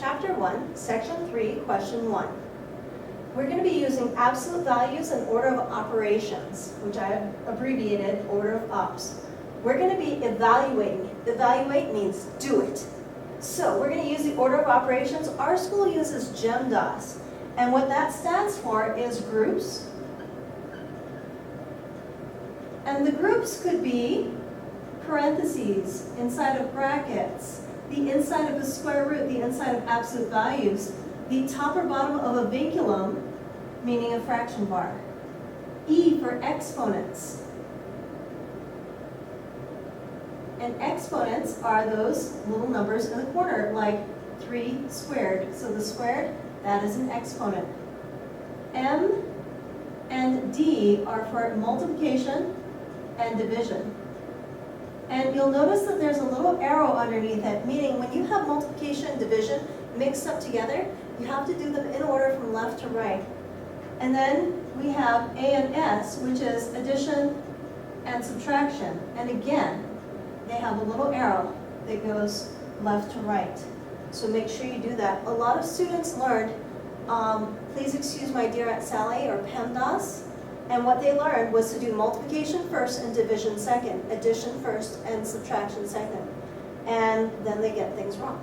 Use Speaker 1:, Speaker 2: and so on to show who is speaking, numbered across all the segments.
Speaker 1: Chapter 1, Section 3, Question 1. We're going to be using absolute values and order of operations, which I have abbreviated order of ops. We're going to be evaluating. Evaluate means do it. So we're going to use the order of operations. Our school uses GEMDAS, and what that stands for is groups. And the groups could be parentheses, inside of brackets, the inside of the square root, the inside of absolute values, the top or bottom of a vinculum, meaning a fraction bar. E for exponents. And exponents are those little numbers in the corner, like 3 squared. So the squared, that is an exponent. M and D are for multiplication and division. And you'll notice that there's a little arrow underneath it, meaning when you have multiplication and division mixed up together, you have to do them in order from left to right. And then we have A and S, which is addition and subtraction. And again, they have a little arrow that goes left to right. So make sure you do that. A lot of students learned, please excuse my dear Aunt Sally, or PEMDAS. And what they learned was to do multiplication first and division second, addition first and subtraction second. And then they get things wrong.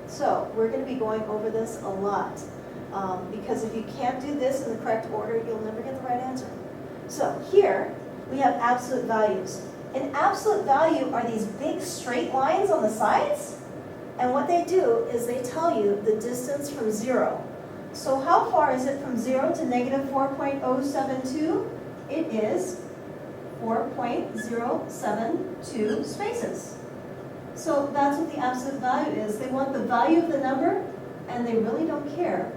Speaker 1: So we're going to be going over this a lot. Because if you can't do this in the correct order, you'll never get the right answer. So here we have absolute values. An absolute value are these big straight lines on the sides. And what they do is they tell you the distance from 0. So how far is it from 0 to negative 4.072? It is 4.072 spaces. So that's what the absolute value is. They want the value of the number, and they really don't care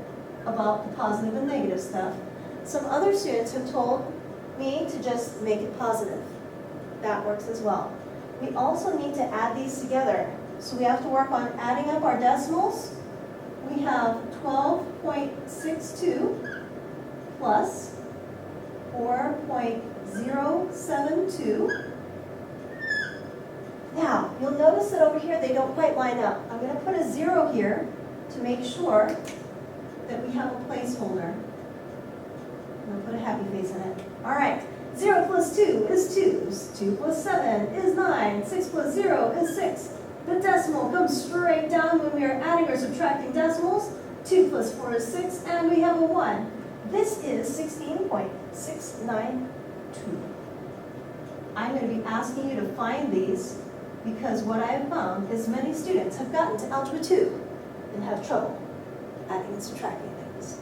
Speaker 1: about the positive and negative stuff. Some other students have told me to just make it positive. That works as well. We also need to add these together. So we have to work on adding up our decimals. We have 12.62 plus 4.072. Now, you'll notice that over here they don't quite line up. I'm going to put a 0 here to make sure that we have a placeholder. I'm going to put a happy face in it. All right, 0 plus 2 is 2. 2 plus 7 is 9. 6 plus 0 is 6. The decimal comes straight down when we are adding or subtracting decimals. 2 plus 4 is 6, and we have a 1. This is 16.692. I'm going to be asking you to find these because what I have found is many students have gotten to Algebra 2 and have trouble adding and subtracting things.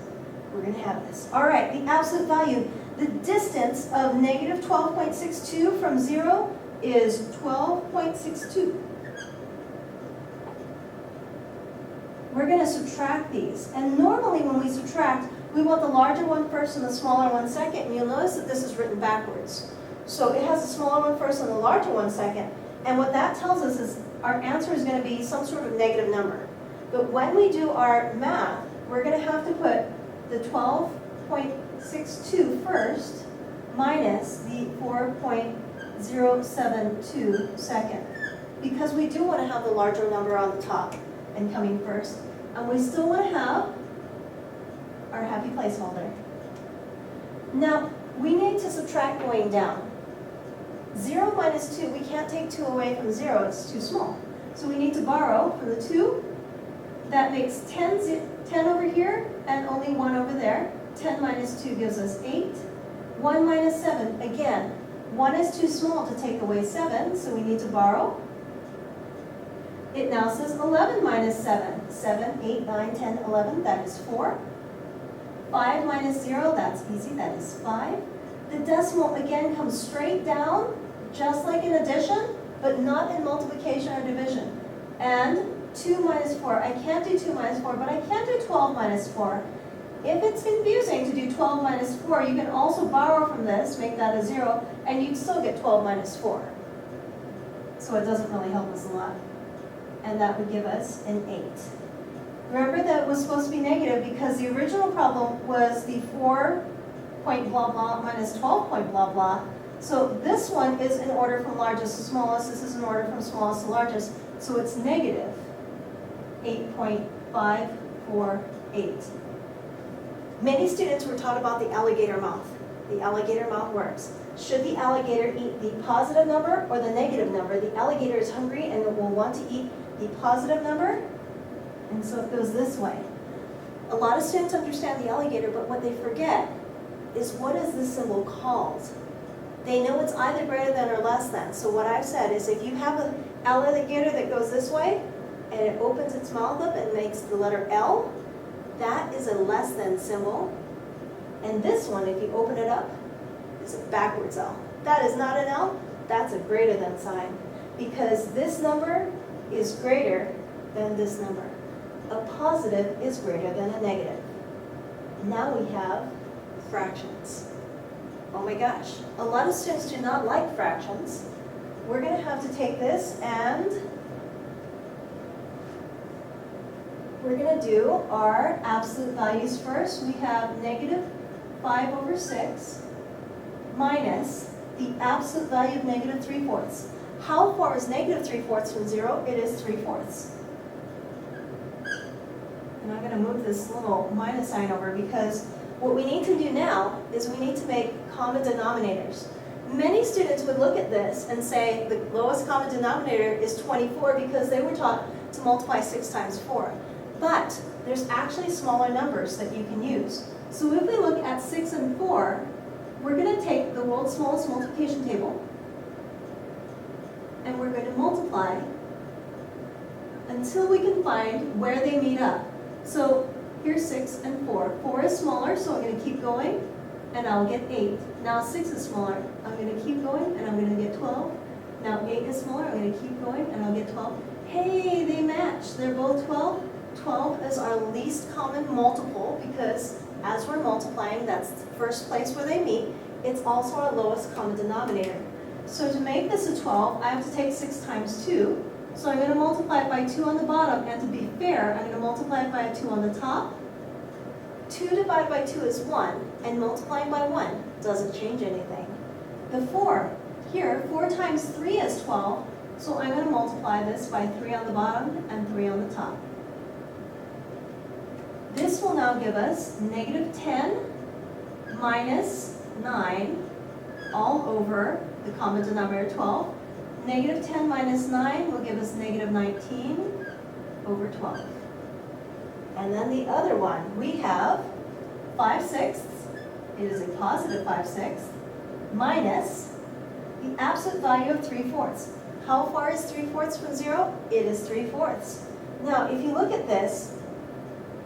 Speaker 1: We're going to have this. All right, the absolute value. The distance of negative 12.62 from 0 is 12.62. We're going to subtract these. And normally when we subtract, we want the larger one first and the smaller one second. And you'll notice that this is written backwards. So it has the smaller one first and the larger one second. And what that tells us is our answer is going to be some sort of negative number. But when we do our math, we're going to have to put the 12.62 first minus the 4.072 second. Because we do want to have the larger number on the top and coming first. And we still want to have our happy placeholder. Now, we need to subtract going down. 0 minus 2, we can't take 2 away from 0, it's too small. So we need to borrow from the 2. That makes 10 over here and only 1 over there. 10 minus 2 gives us 8. 1 minus 7, again, 1 is too small to take away 7, so we need to borrow. It now says 11 minus 7. 7, 8, 9, 10, 11, that is 4. 5 minus 0, that's easy, that is 5. The decimal again comes straight down, just like in addition, but not in multiplication or division. And 2 minus 4, I can't do 2 minus 4, but I can do 12 minus 4. If it's confusing to do 12 minus 4, you can also borrow from this, make that a 0, and you'd still get 12 minus 4. So it doesn't really help us a lot. And that would give us an 8. Remember that it was supposed to be negative because the original problem was the 4 point blah blah minus 12 point blah blah. So this one is in order from largest to smallest. This is in order from smallest to largest. So it's negative 8.5 4, 8. Many students were taught about the alligator mouth. The alligator mouth works. Should the alligator eat the positive number or the negative number? The alligator is hungry and it will want to eat the positive number, and so it goes this way. A lot of students understand the alligator, but what they forget is what is this symbol called? They know it's either greater than or less than. So what I've said is if you have an alligator that goes this way and it opens its mouth up and makes the letter L, that is a less than symbol. And this one, if you open it up, is a backwards L. That is not an L, that's a greater than sign, because this number is greater than this number. A positive is greater than a negative. Now we have fractions. Oh my gosh, a lot of students do not like fractions. We're going to have to take this and we're going to do our absolute values first. We have negative 5 over 6 minus the absolute value of negative 3/4. How far is negative 3/4 from 0? It is 3/4. And I'm going to move this little minus sign over because what we need to do now is we need to make common denominators. Many students would look at this and say the lowest common denominator is 24 because they were taught to multiply 6 times 4. But there's actually smaller numbers that you can use. So if we look at 6 and 4, we're going to take the world's smallest multiplication table and we're going to multiply until we can find where they meet up. So here's 6 and 4. 4 is smaller, so I'm going to keep going and I'll get 8. Now 6 is smaller, I'm going to keep going and I'm going to get 12. Now 8 is smaller, I'm going to keep going and I'll get 12. Hey, they match. They're both 12. 12 is our least common multiple because as we're multiplying, that's the first place where they meet. It's also our lowest common denominator. So to make this a 12, I have to take 6 times 2. So I'm going to multiply it by 2 on the bottom, and to be fair, I'm going to multiply it by a 2 on the top. 2 divided by 2 is 1, and multiplying by 1 doesn't change anything. The 4, here, 4 times 3 is 12, so I'm going to multiply this by 3 on the bottom and 3 on the top. This will now give us negative 10 minus 9 all over the common denominator 12. Negative 10 minus 9 will give us negative 19 over 12. And then the other one, we have 5/6. It is a positive 5/6 minus the absolute value of 3/4. How far is 3/4 from 0? It is 3/4. Now, if you look at this,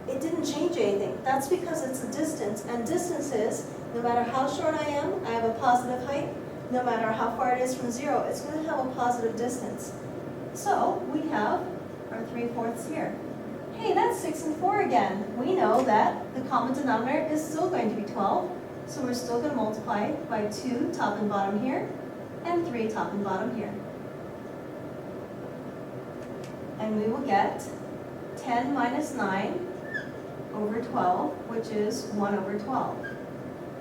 Speaker 1: it didn't change anything. That's because it's a distance, and distance is, no matter how short I am, I have a positive height. No matter how far it is from 0, it's going to have a positive distance. So we have our 3/4 here. Hey, that's 6 and 4 again. We know that the common denominator is still going to be 12, so we're still going to multiply by 2 top and bottom here, and 3 top and bottom here. And we will get 10 minus 9 over 12, which is 1 over 12.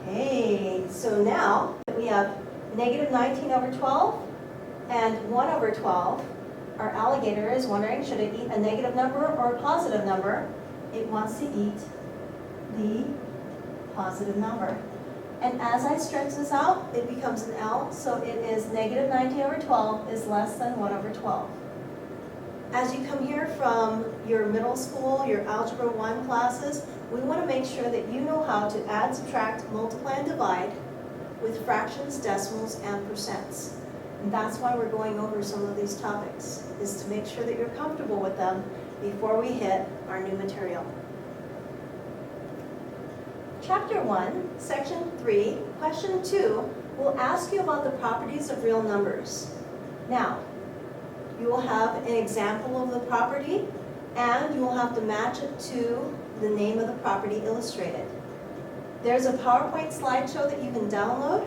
Speaker 1: Hey, so now we have negative 19 over 12 and 1 over 12. Our alligator is wondering, should it eat a negative number or a positive number? It wants to eat the positive number. And as I stretch this out, it becomes an L, so it is negative 19 over 12 is less than 1 over 12. As you come here from your middle school, your Algebra 1 classes, we want to make sure that you know how to add, subtract, multiply, and divide with fractions, decimals, and percents. And that's why we're going over some of these topics, is to make sure that you're comfortable with them before we hit our new material. Chapter 1, Section 3, Question 2 will ask you about the properties of real numbers. Now, you will have an example of the property, and you will have to match it to the name of the property illustrated. There's a PowerPoint slideshow that you can download,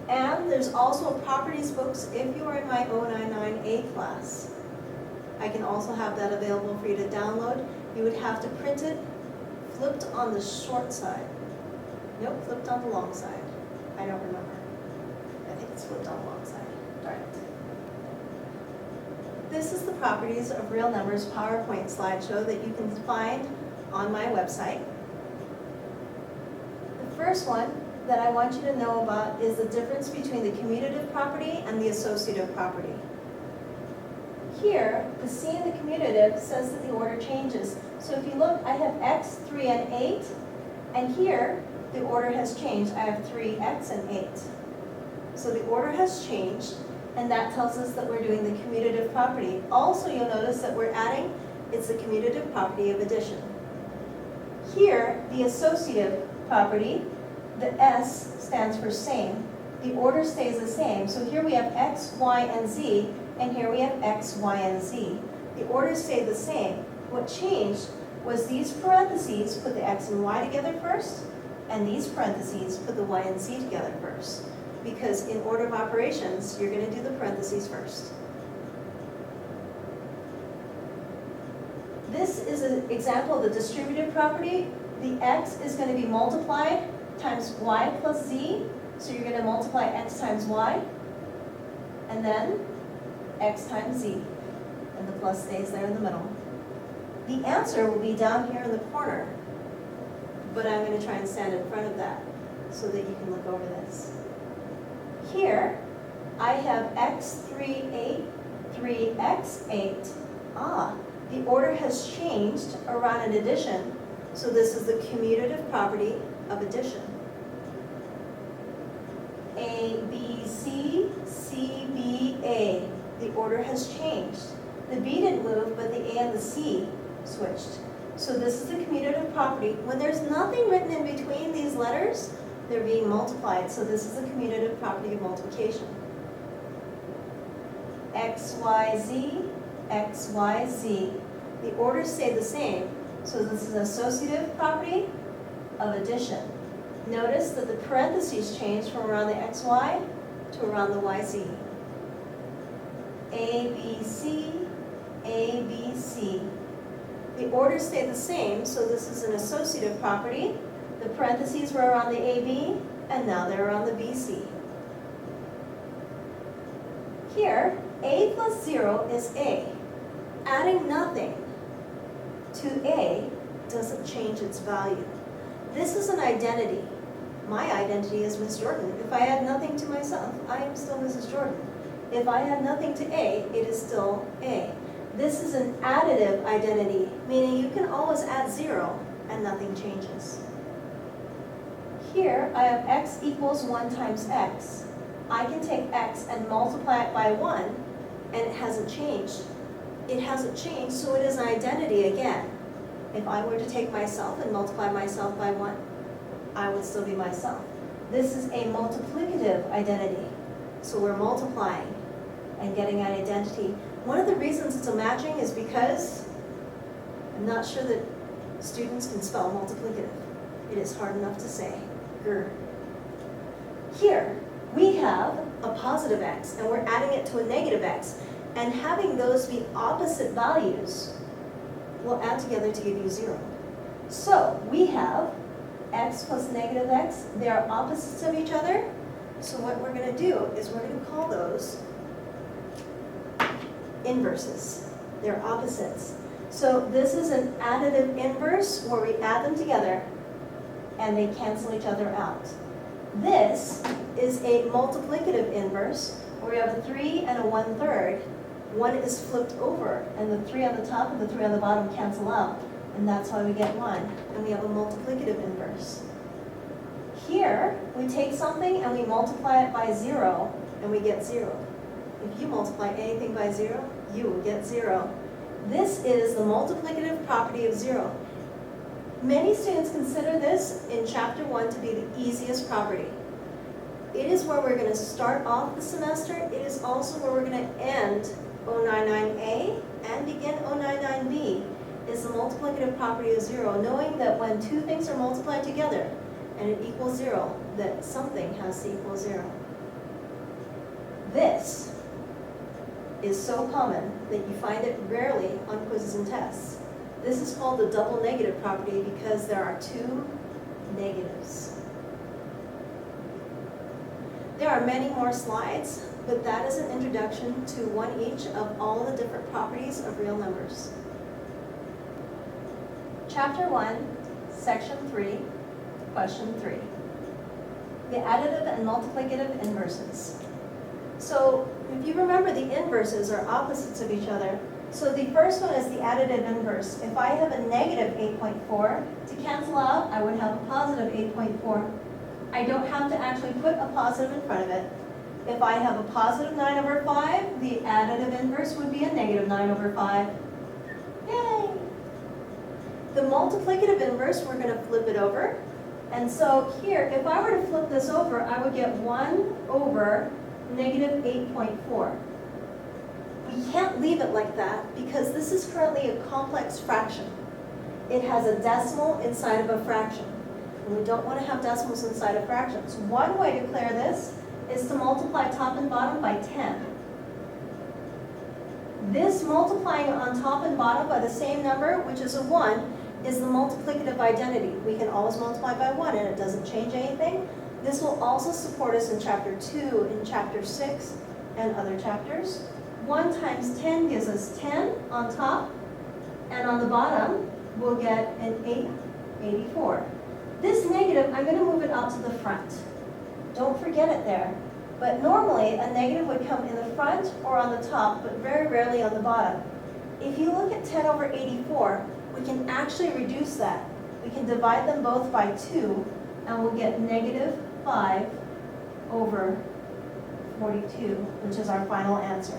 Speaker 1: and there's also a properties books if you are in my 099A class. I can also have that available for you to download. You would have to print it flipped on the short side. Nope, flipped on the long side. I don't remember. I think it's flipped on the long side. Darn it. This is the properties of real numbers PowerPoint slideshow that you can find on my website. The first one that I want you to know about is the difference between the commutative property and the associative property. Here, the C in the commutative says that the order changes. So if you look, I have x, 3, and 8, and here, the order has changed. I have 3, x, and 8. So the order has changed, and that tells us that we're doing the commutative property. Also, you'll notice that we're adding, it's the commutative property of addition. Here, the associative property, the S stands for same. The order stays the same. So here we have x, y, and z, and here we have x, y, and z. The order stayed the same. What changed was these parentheses put the x and y together first, and these parentheses put the y and z together first. Because in order of operations, you're going to do the parentheses first. This is an example of the distributive property. The x is going to be multiplied times y plus z. So you're going to multiply x times y, and then x times z. And the plus stays there in the middle. The answer will be down here in the corner, but I'm going to try and stand in front of that so that you can look over this. Here, I have x, 3, 8, 3x, 8. The order has changed around an addition, so this is the commutative property of addition. A, B, C, C, B, A. The order has changed. The B didn't move, but the A and the C switched. So this is the commutative property. When there's nothing written in between these letters, they're being multiplied. So this is the commutative property of multiplication. X, Y, Z, X, Y, Z. The order stayed the same. So this is associative property of addition. Notice that the parentheses changed from around the XY to around the YZ. A, B, C, A, B, C. The order stayed the same, so this is an associative property. The parentheses were around the AB, and now they're around the BC. Here, A plus 0 is A. Adding nothing to A doesn't change its value. This is an identity. My identity is Miss Jordan. If I add nothing to myself, I am still Mrs. Jordan. If I add nothing to A, it is still A. This is an additive identity, meaning you can always add 0 and nothing changes. Here, I have x equals 1 times x. I can take x and multiply it by 1, and it hasn't changed. It hasn't changed, so it is an identity again. If I were to take myself and multiply myself by 1, I would still be myself. This is a multiplicative identity. So we're multiplying and getting an identity. One of the reasons it's a matching is because I'm not sure that students can spell multiplicative. It is hard enough to say. Grr. Here, we have a positive x, and we're adding it to a negative x. And having those be opposite values will add together to give you 0. So we have x plus negative x. They are opposites of each other. So what we're going to do is we're going to call those inverses. They're opposites. So this is an additive inverse where we add them together and they cancel each other out. This is a multiplicative inverse where we have a 3 and a 1/3. One is flipped over, and the 3 on the top and the 3 on the bottom cancel out, and that's why we get 1. And we have a multiplicative inverse. Here, we take something and we multiply it by 0, and we get 0. If you multiply anything by 0, you will get 0. This is the multiplicative property of 0. Many students consider this in Chapter 1 to be the easiest property. It is where we're going to start off the semester. It is also where we're going to end 099A and begin 099B, is the multiplicative property of 0, knowing that when two things are multiplied together and it equals 0, that something has to equal 0. This is so common that you find it rarely on quizzes and tests. This is called the double negative property because there are two negatives. There are many more slides, but that is an introduction to one each of all the different properties of real numbers. Chapter 1, Section 3, Question 3. The additive and multiplicative inverses. So if you remember, the inverses are opposites of each other. So the first one is the additive inverse. If I have a negative 8.4, to cancel out, I would have a positive 8.4. I don't have to actually put a positive in front of it. If I have a positive 9 over 5, the additive inverse would be a negative 9 over 5. Yay! The multiplicative inverse, we're going to flip it over. And so here, if I were to flip this over, I would get 1 over negative 8.4. We can't leave it like that because this is currently a complex fraction. It has a decimal inside of a fraction. And we don't want to have decimals inside of fractions. One way to clear this is to multiply top and bottom by 10. This multiplying on top and bottom by the same number, which is a 1, is the multiplicative identity. We can always multiply by 1 and it doesn't change anything. This will also support us in chapter 2, in chapter 6, and other chapters. 1 times 10 gives us 10 on top, and on the bottom we'll get an 84. This negative, I'm going to move it out to the front. Don't forget it there. But normally a negative would come in the front or on the top, but very rarely on the bottom. If you look at 10 over 84, we can actually reduce that. We can divide them both by 2, and we'll get negative 5 over 42, which is our final answer.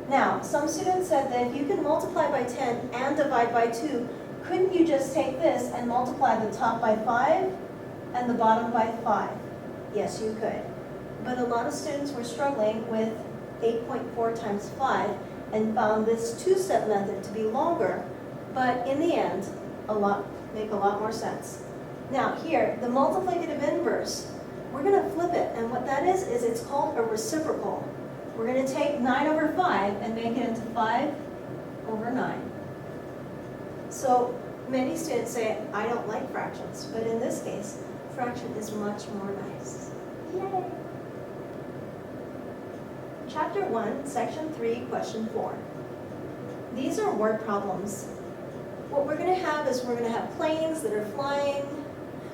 Speaker 1: Now, some students said that if you can multiply by 10 and divide by 2, couldn't you just take this and multiply the top by 5 and the bottom by 5? Yes, you could. But a lot of students were struggling with 8.4 times 5 and found this two-step method to be longer, but in the end, make a lot more sense. Now here, the multiplicative inverse, we're going to flip it, and what that is it's called a reciprocal. We're going to take 9 over 5 and make it into 5 over 9. So many students say, I don't like fractions, but in this case, fraction is much more nice. Yay! Chapter 1, Section 3, Question 4. These are word problems. What we're going to have is we're going to have planes that are flying.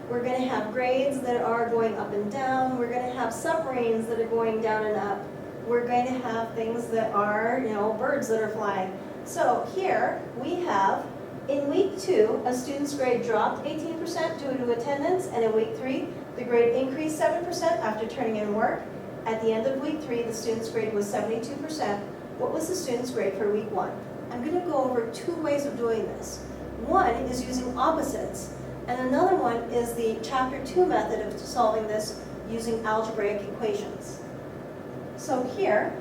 Speaker 1: We're going to have grades that are going up and down. We're going to have submarines that are going down and up. We're going to have things that are, birds that are flying. So here we have, in week 2, a student's grade dropped 18% due to attendance, and in week 3, the grade increased 7% after turning in work. At the end of week 3, the student's grade was 72%. What was the student's grade for week 1? I'm going to go over 2 ways of doing this. One is using opposites, and another one is the chapter 2 method of solving this using algebraic equations. So here,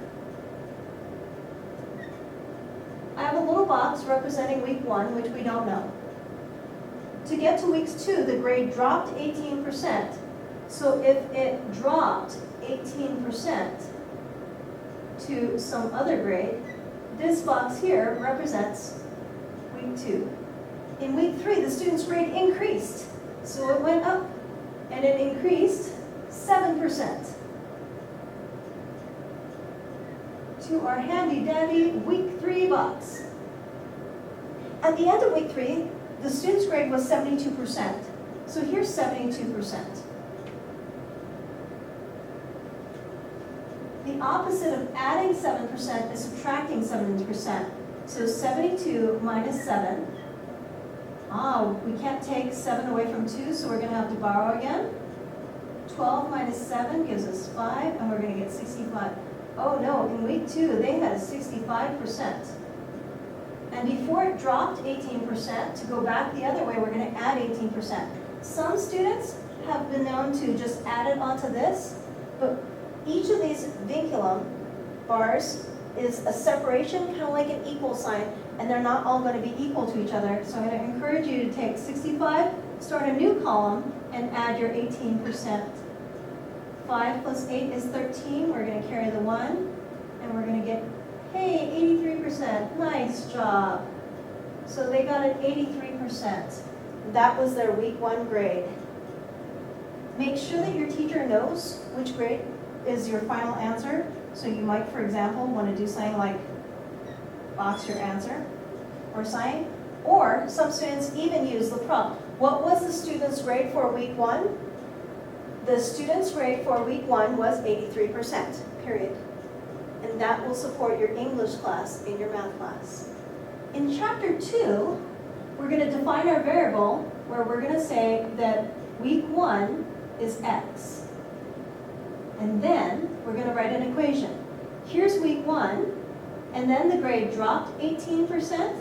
Speaker 1: I have a little box representing week 1, which we don't know. To get to week 2, the grade dropped 18%. So if it dropped 18% to some other grade, this box here represents week 2. In week 3, the student's grade increased. So it went up, and it increased 7%. To our handy-dandy week 3 box. At the end of week 3, the student's grade was 72%. So here's 72%. The opposite of adding 7% is subtracting 7%. So 72 minus 7. We can't take 7 away from 2, so we're going to have to borrow again. 12 minus 7 gives us 5, and we're going to get 65. Oh no, in week 2, they had a 65%. And before it dropped 18%, to go back the other way, we're going to add 18%. Some students have been known to just add it onto this, but each of these vinculum bars is a separation, kind of like an equal sign, and they're not all going to be equal to each other. So I'm going to encourage you to take 65, start a new column, and add your 18%. 5 plus 8 is 13. We're going to carry the 1, and we're going to get, hey, 83%. Nice job. So they got an 83%. That was their week 1 grade. Make sure that your teacher knows which grade is your final answer. So you might, for example, want to do something like box your answer or sign. Or some students even use the prompt. What was the student's grade for week 1? The student's grade for week 1 was 83%, period. And that will support your English class and your math class. In chapter 2, we're going to define our variable where we're going to say that week 1 is X. And then we're going to write an equation. Here's week 1, and then the grade dropped 18%,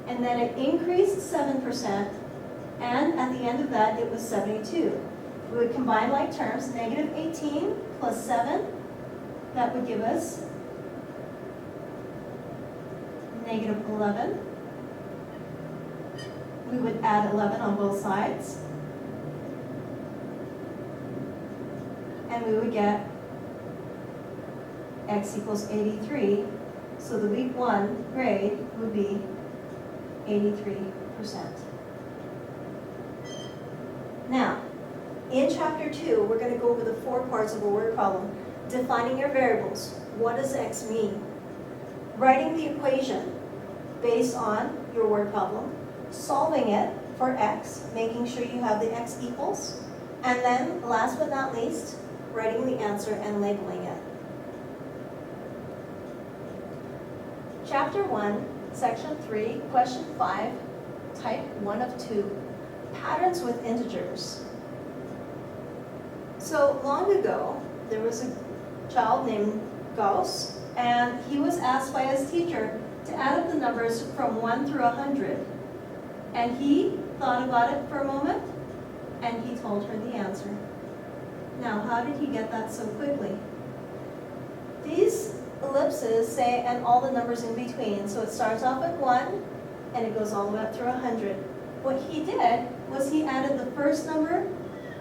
Speaker 1: and then it increased 7%, and at the end of that it was 72. We would combine like terms, negative 18 plus 7, that would give us negative 11. We would add 11 on both sides. And we would get X equals 83. So the week 1 grade would be 83%. Now, in chapter 2, we're going to go over the 4 parts of a word problem. Defining your variables. What does X mean? Writing the equation based on your word problem. Solving it for X, making sure you have the X equals. And then, last but not least, writing the answer and labeling it. Chapter 1, Section 3, Question 5, Type 1 of 2. Patterns with integers. So long ago, there was a child named Gauss, and he was asked by his teacher to add up the numbers from 1 through 100. And he thought about it for a moment, and he told her the answer. Now, how did he get that so quickly? These ellipses say, and all the numbers in between. So it starts off at 1, and it goes all the way up through 100. What he did was he added the first number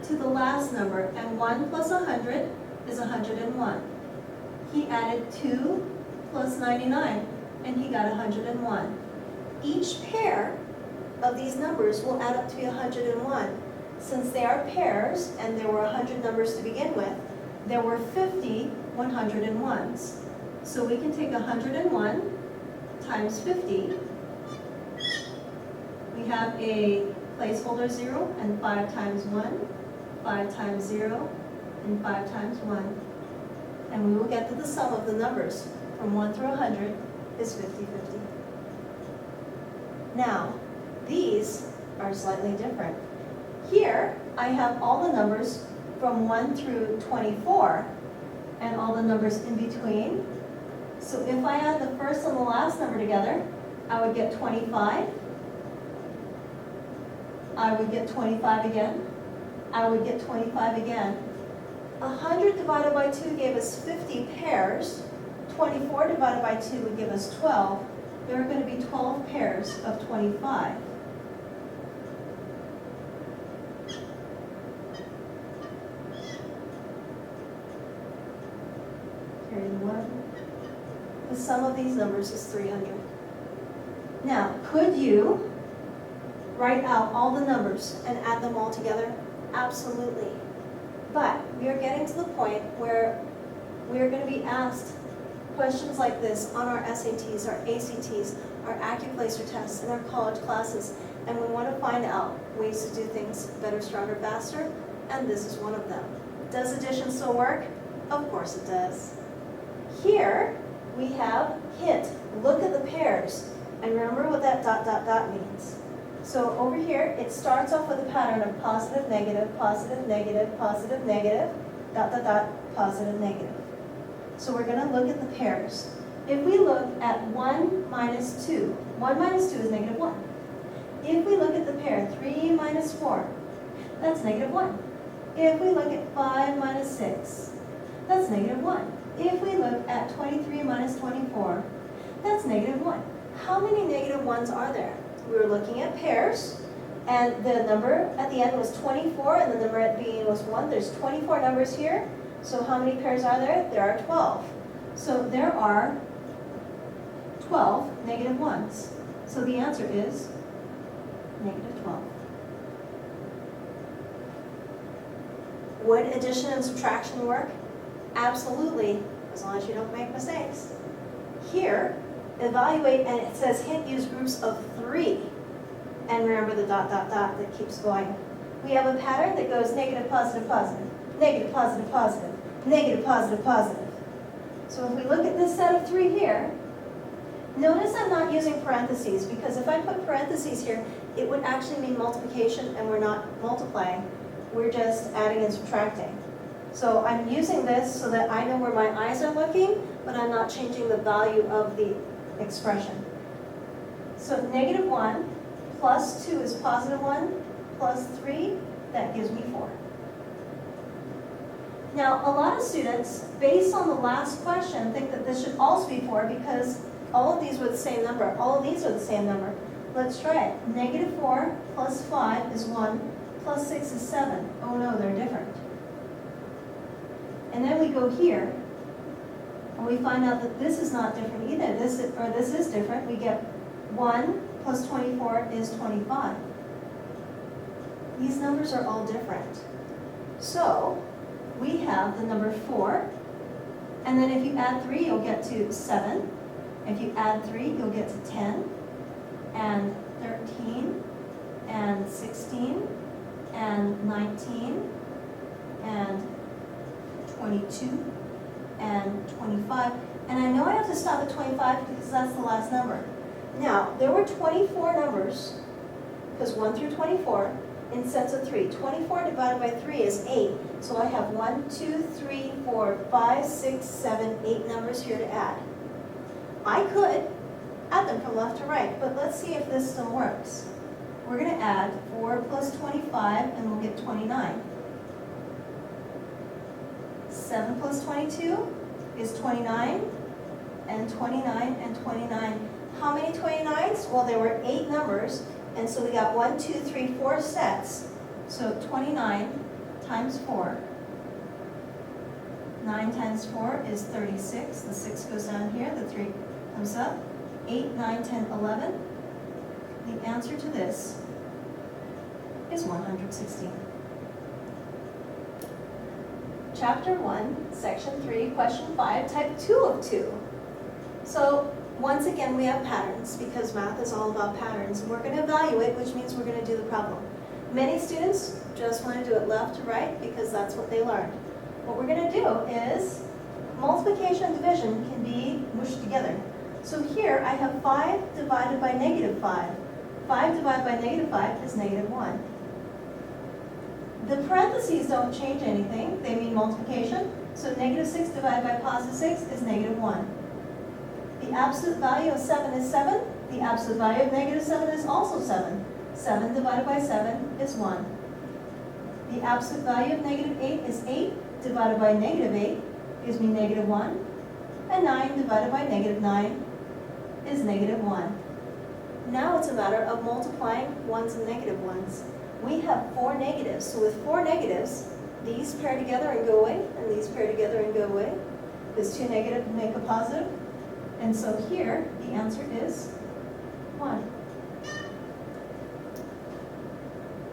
Speaker 1: to the last number, and 1 plus 100 is 101. He added 2 plus 99, and he got 101. Each pair of these numbers will add up to be 101. Since they are pairs, and there were 100 numbers to begin with, there were 50 101s. So we can take 101 times 50. We have a placeholder 0 and 5 times 1, 5 times 0, and 5 times 1. And we will get to the sum of the numbers from 1 through 100 is 50/50. Now, these are slightly different. Here, I have all the numbers from 1 through 24 and all the numbers in between. So if I add the first and the last number together, I would get 25. I would get 25 again. I would get 25 again. 100 divided by 2 gave us 50 pairs. 24 divided by 2 would give us 12. There are going to be 12 pairs of 25. Here's 1. The sum of these numbers is 300. Now, could you write out all the numbers and add them all together? Absolutely. But we are getting to the point where we are going to be asked questions like this on our SATs, our ACTs, our AccuPlacer tests, and our college classes. And we want to find out ways to do things better, stronger, faster, and this is one of them. Does addition still work? Of course it does. Here we have hint. Look at the pairs and remember what that ... means. So over here, it starts off with a pattern of positive, negative, positive, negative, positive, negative, ... positive, negative. So we're going to look at the pairs. If we look at 1 minus 2, 1 minus 2 is negative 1. If we look at the pair 3 minus 4, that's negative 1. If we look at 5 minus 6, that's negative 1. If we look at 23 minus 24, that's negative 1. How many negative 1s are there? We were looking at pairs, and the number at the end was 24, and the number at the beginning was 1. There's 24 numbers here, so how many pairs are there? There are 12. So there are 12 negative 1s. So the answer is negative 12. Would addition and subtraction work? Absolutely, as long as you don't make mistakes. Here, evaluate, and it says hint, use groups of 3. And remember the dot, dot, dot that keeps going. We have a pattern that goes negative, positive, positive, negative, positive, positive, negative, positive, positive. So if we look at this set of 3 here, notice I'm not using parentheses, because if I put parentheses here, it would actually mean multiplication, and we're not multiplying. We're just adding and subtracting. So I'm using this so that I know where my eyes are looking, but I'm not changing the value of the expression. So negative 1 plus 2 is positive 1 plus 3, that gives me 4. Now, a lot of students, based on the last question, think that this should also be 4 because all of these were the same number. All of these are the same number. Let's try it. Negative 4 plus 5 is 1, plus 6 is 7. Oh no, they're different. And then we go here, and we find out that this is not different either. This is different. We get 1 plus 24 is 25. These numbers are all different. So we have the number 4, and then if you add 3, you'll get to 7. If you add 3, you'll get to 10, and 13, and 16, and 19, and 22, and 25. And I know I have to stop at 25 because that's the last number. Now, there were 24 numbers, because 1 through 24, in sets of 3. 24 divided by 3 is 8. So I have 1, 2, 3, 4, 5, 6, 7, 8 numbers here to add. I could add them from left to right, but let's see if this still works. We're going to add 4 plus 25, and we'll get 29. 7 plus 22 is 29, and 29, and 29. How many 29s? Well, there were 8 numbers, and so we got 1, 2, 3, 4 sets. So 29 times 4. 9 times 4 is 36. The 6 goes down here, the 3 comes up. 8, 9, 10, 11. The answer to this is 116. Chapter 1, Section 3, Question 5, Type 2 of 2. So once again, we have patterns because math is all about patterns. We're going to evaluate, which means we're going to do the problem. Many students just want to do it left to right because that's what they learned. What we're going to do is multiplication and division can be mushed together. So here I have 5 divided by negative 5. 5 divided by negative 5 is negative 1. The parentheses don't change anything. They mean multiplication. So negative 6 divided by positive 6 is negative 1. The absolute value of 7 is 7. The absolute value of negative 7 is also 7. 7 divided by 7 is 1. The absolute value of negative 8 is 8 divided by negative 8 gives me negative 1. And 9 divided by negative 9 is negative 1. Now it's a matter of multiplying ones and negative ones. We have 4 negatives, so with 4 negatives, these pair together and go away, and these pair together and go away. Because 2 negative make a positive. And so here, the answer is 1.